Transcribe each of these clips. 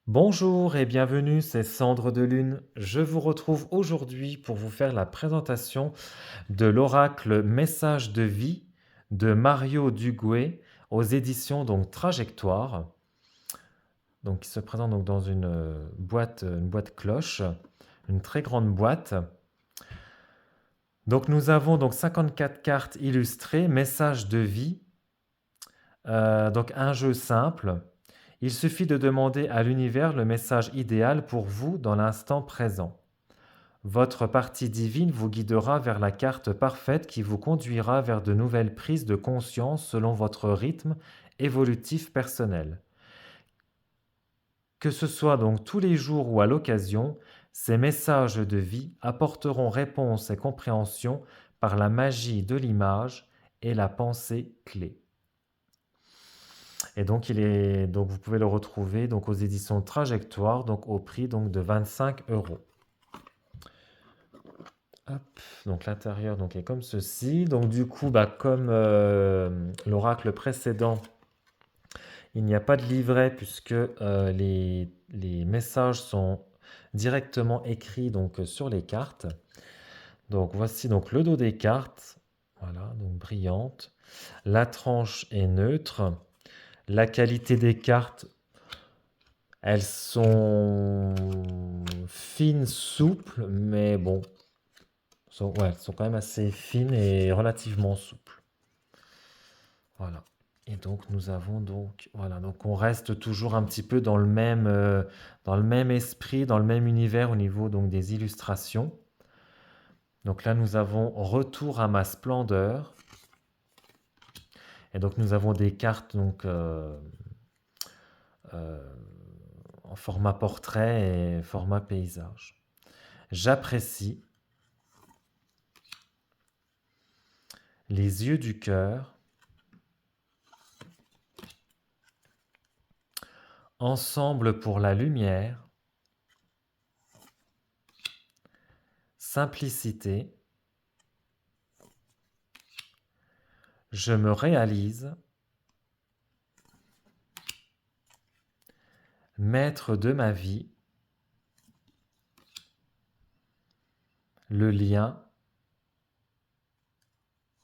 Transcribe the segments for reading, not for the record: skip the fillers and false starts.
Bonjour et bienvenue, c'est Cendre de Lune. Je vous retrouve aujourd'hui pour vous faire la présentation de l'oracle Message de vie de Mario Duguay aux éditions donc Trajectoire. Donc il se présente donc dans une boîte cloche, une très grande boîte. Donc nous avons donc 54 cartes illustrées, Message de vie. Donc un jeu simple. Il suffit de demander à l'univers le message idéal pour vous dans l'instant présent. Votre partie divine vous guidera vers la carte parfaite qui vous conduira vers de nouvelles prises de conscience selon votre rythme évolutif personnel. Que ce soit donc tous les jours ou à l'occasion, ces messages de vie apporteront réponse et compréhension par la magie de l'image et la pensée clé. Et donc vous pouvez le retrouver donc aux éditions Trajectoire, donc au prix donc de 25 €. Hop, donc l'intérieur donc est comme ceci. Donc du coup, comme l'oracle précédent, il n'y a pas de livret puisque les messages sont directement écrits donc sur les cartes. Donc voici donc le dos des cartes. Voilà, donc brillante. La tranche est neutre. La qualité des cartes, elles sont fines, souples, mais bon, elles sont quand même assez fines et relativement souples. Voilà. Et donc nous avons donc, voilà, donc on reste toujours un petit peu dans le même esprit, dans le même univers au niveau donc des illustrations. Donc là nous avons Retour à ma splendeur. Et donc nous avons des cartes donc euh, en format portrait et format paysage. J'apprécie les yeux du cœur, ensemble pour la lumière, simplicité, je me réalise, maître de ma vie, le lien.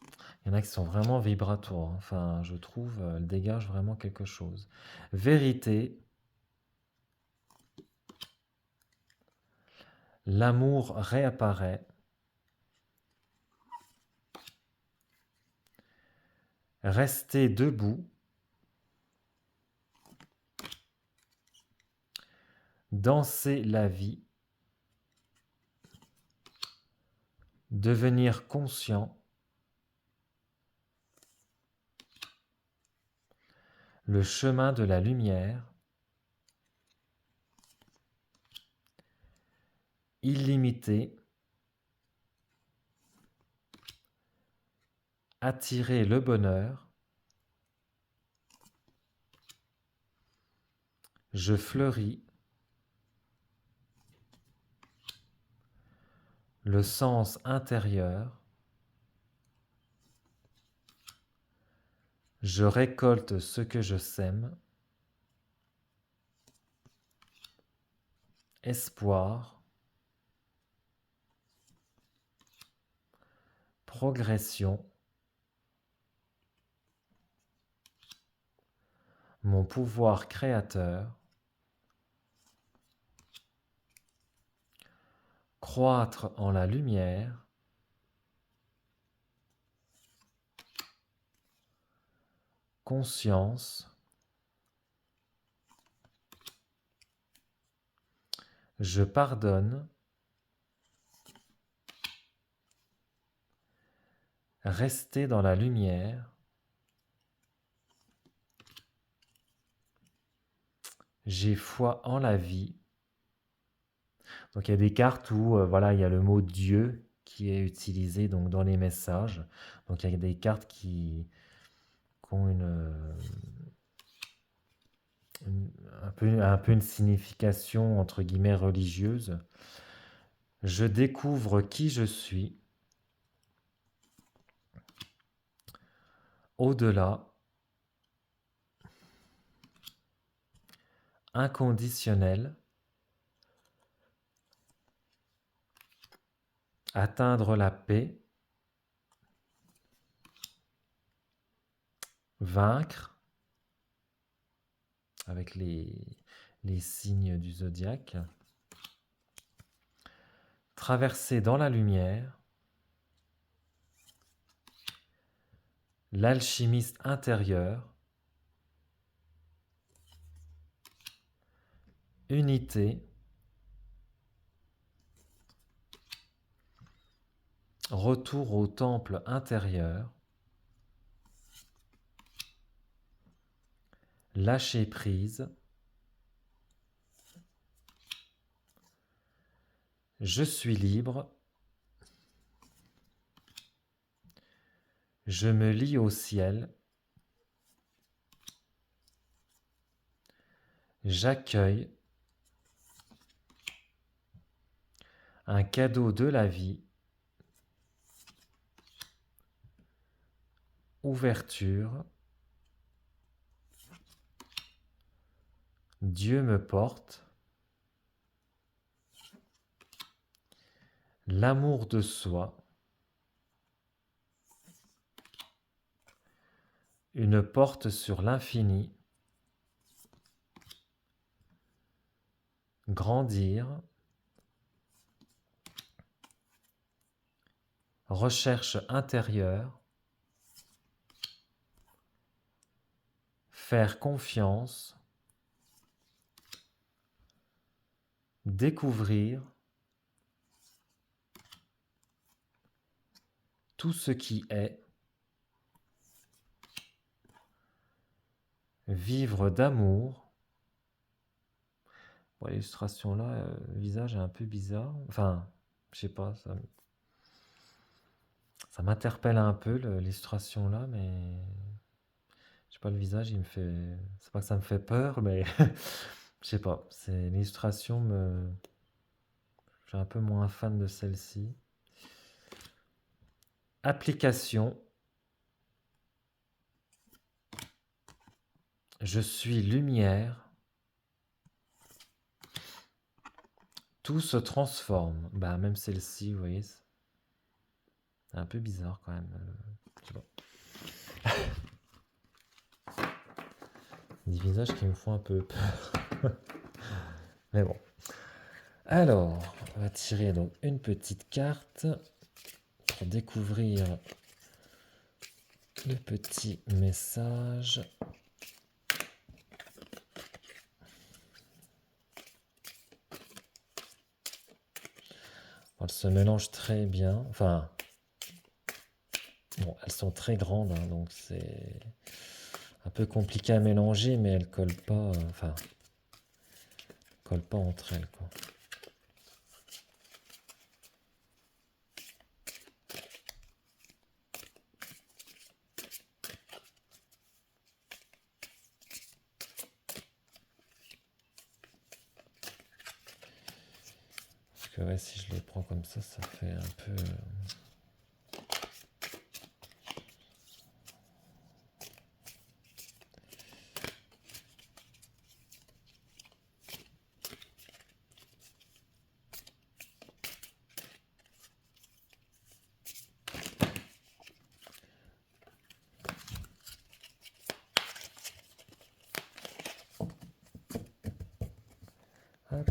Il y en a qui sont vraiment vibratoires, hein. Enfin, je trouve, elles dégagent vraiment quelque chose. Vérité, l'amour réapparaît, rester debout, danser la vie, devenir conscient, le chemin de la lumière, illimité, attirer le bonheur, je fleuris, le sens intérieur, je récolte ce que je sème, espoir, progression, mon pouvoir créateur, croître en la lumière, conscience, je pardonne, rester dans la lumière, j'ai foi en la vie. Donc il y a des cartes où voilà, il y a le mot Dieu qui est utilisé donc dans les messages. Donc il y a des cartes qui ont un peu une signification entre guillemets religieuse. Je découvre qui je suis. Au-delà, inconditionnel, atteindre la paix, vaincre, avec les signes du zodiaque, traverser dans la lumière, l'alchimiste intérieur, unité, retour au temple intérieur, lâcher prise, je suis libre, je me lie au ciel, j'accueille un cadeau de la vie, ouverture, Dieu me porte, l'amour de soi, une porte sur l'infini, grandir, recherche intérieure, faire confiance, découvrir, tout ce qui est, vivre d'amour. Bon, l'illustration là, le visage est un peu bizarre. Enfin, je sais pas, ça m'interpelle un peu l'illustration là, mais je sais pas, le visage, il me fait. C'est pas que ça me fait peur, mais je sais pas. C'est l'illustration me. Je suis un peu moins fan de celle-ci. Application. Je suis lumière. Tout se transforme. Bah, même celle-ci, vous voyez, c'est un peu bizarre quand même. Je sais pas. Des visages qui me font un peu peur. Mais bon. Alors, on va tirer donc une petite carte pour découvrir le petit message. Elles se mélangent très bien. Enfin, bon, elles sont très grandes, hein, donc c'est un peu compliqué à mélanger, mais elles collent pas. Enfin, collent pas entre elles, quoi. Parce que ouais, si je les prends comme ça fait un peu. Hop.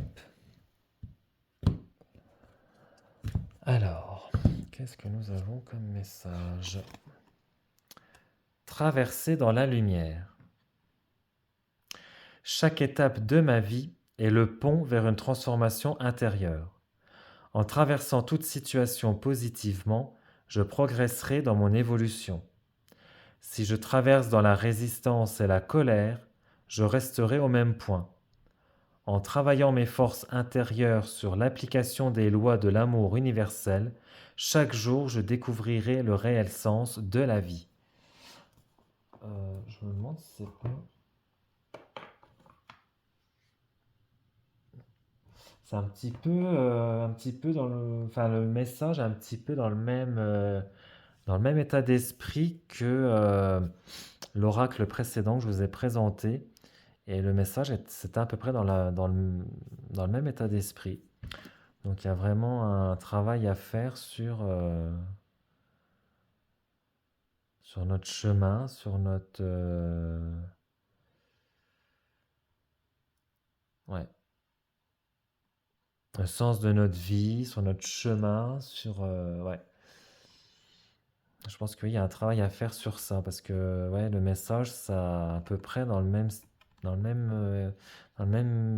Alors, qu'est-ce que nous avons comme message? Traverser dans la lumière. Chaque étape de ma vie est le pont vers une transformation intérieure. En traversant toute situation positivement, je progresserai dans mon évolution. Si je traverse dans la résistance et la colère, je resterai au même point. En travaillant mes forces intérieures sur l'application des lois de l'amour universel, chaque jour je découvrirai le réel sens de la vie. Je me demande si c'est pas... C'est un petit peu dans le... Enfin, le message est un petit peu dans le même état d'esprit que l'oracle précédent que je vous ai présenté. et le message c'était à peu près dans le même état d'esprit. Donc il y a vraiment un travail à faire sur notre chemin, sur notre ouais, le sens de notre vie, sur notre chemin, ouais. Je pense qu'il y a un travail à faire sur ça parce que ouais, le message, ça à peu près dans le même,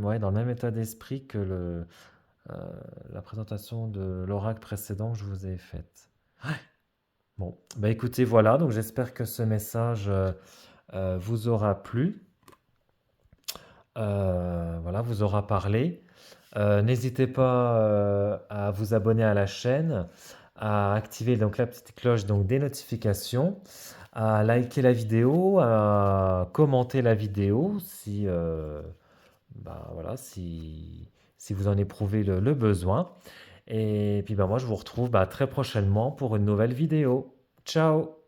ouais, dans le même état d'esprit que euh, la présentation de l'oracle précédent que je vous ai faite. Bon, bah écoutez, voilà, donc j'espère que ce message vous aura plu, voilà, vous aura parlé. N'hésitez pas à vous abonner à la chaîne, à activer donc la petite cloche donc des notifications, à liker la vidéo, à commenter la vidéo si, bah, voilà, si vous en éprouvez le besoin. Et puis bah, moi je vous retrouve bah, très prochainement pour une nouvelle vidéo. Ciao!